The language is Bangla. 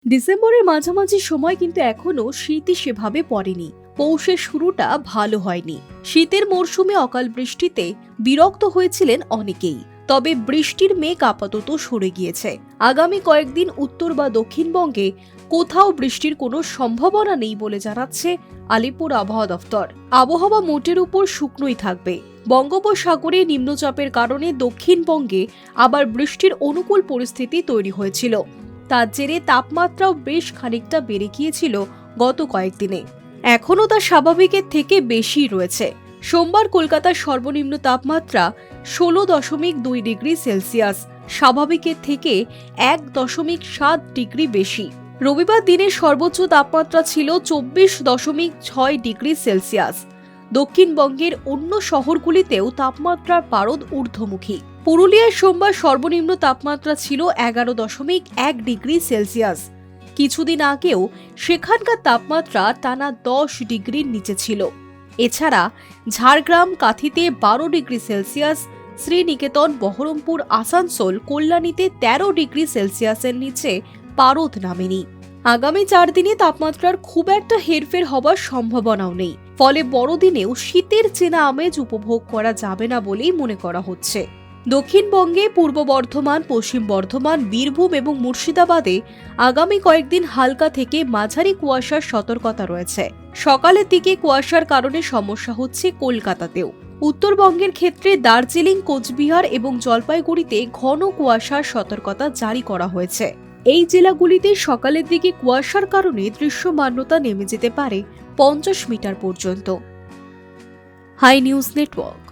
ডিসেম্বরের মাঝামাঝি সময় কিন্তু এখনো শীতই সেভাবে পড়েনি। পৌষের শুরুটা ভালো হয়নি। শীতের মরশুমে অকাল বৃষ্টিতে বিরক্ত হয়েছিলেন অনেকেই। তবে বৃষ্টির মেঘ আপাতত সরে গিয়েছে। আগামী কয়েকদিন উত্তর বা দক্ষিণবঙ্গে কোথাও বৃষ্টির কোনো সম্ভাবনা নেই বলে জানাচ্ছে আলিপুর আবহাওয়া দফতর। আবহাওয়া মোটের উপর শুকনোই থাকবে। বঙ্গোপসাগরে নিম্নচাপের কারণে দক্ষিণবঙ্গে আবার বৃষ্টির অনুকূল পরিস্থিতি তৈরি হয়েছিল। তার জেরে তাপমাত্রাও বেশ খানিকটা বেড়ে গিয়েছিল গত কয়েকদিনে। এখনও তা স্বাভাবিকের থেকে বেশি রয়েছে। সোমবার কলকাতার সর্বনিম্ন তাপমাত্রা 16.2 ডিগ্রি সেলসিয়াস, স্বাভাবিকের থেকে 1.7 ডিগ্রি বেশি। রবিবার দিনের সর্বোচ্চ তাপমাত্রা ছিল 24.6 ডিগ্রি সেলসিয়াস। দক্ষিণবঙ্গের অন্য শহরগুলিতেও তাপমাত্রার পারদ ঊর্ধ্বমুখী। পুরুলিয়ায় সোমবার সর্বনিম্ন তাপমাত্রা ছিল 11.1 ডিগ্রি সেলসিয়াস। কিছুদিন আগেও সেখানকার তাপমাত্রা টানা 10 ডিগ্রির নিচে ছিল। এছাড়া Jhargram, কাঁথিতে 12 degree Celsius, Sriniketan, Baharampur, Asansol, কল্যাণীতে 13 degree সেলসিয়াসের নিচে পারদ নামেনি। আগামী 4 দিনে তাপমাত্রার খুব একটা হেরফের হবার সম্ভাবনাও নেই। ফলে বড়দিনেও শীতের চেনা আমেজ উপভোগ করা যাবে না বলেই মনে করা হচ্ছে। দক্ষিণবঙ্গে পূর্ব বর্ধমান, পশ্চিম বর্ধমান, বীরভূম এবং মুর্শিদাবাদে আগামী কয়েকদিন হালকা থেকে মাঝারি কুয়াশার সতর্কতা রয়েছে। সকালের দিকে কুয়াশার কারণে সমস্যা হচ্ছে কলকাতাতেও। উত্তরবঙ্গের ক্ষেত্রে দার্জিলিং, কোচবিহার এবং জলপাইগুড়িতে ঘন কুয়াশার সতর্কতা জারি করা হয়েছে। এই জেলাগুলিতে সকালের দিকে কুয়াশার কারণে দৃশ্যমানতা নেমে যেতে পারে 50 মিটার পর্যন্ত। Hi News network.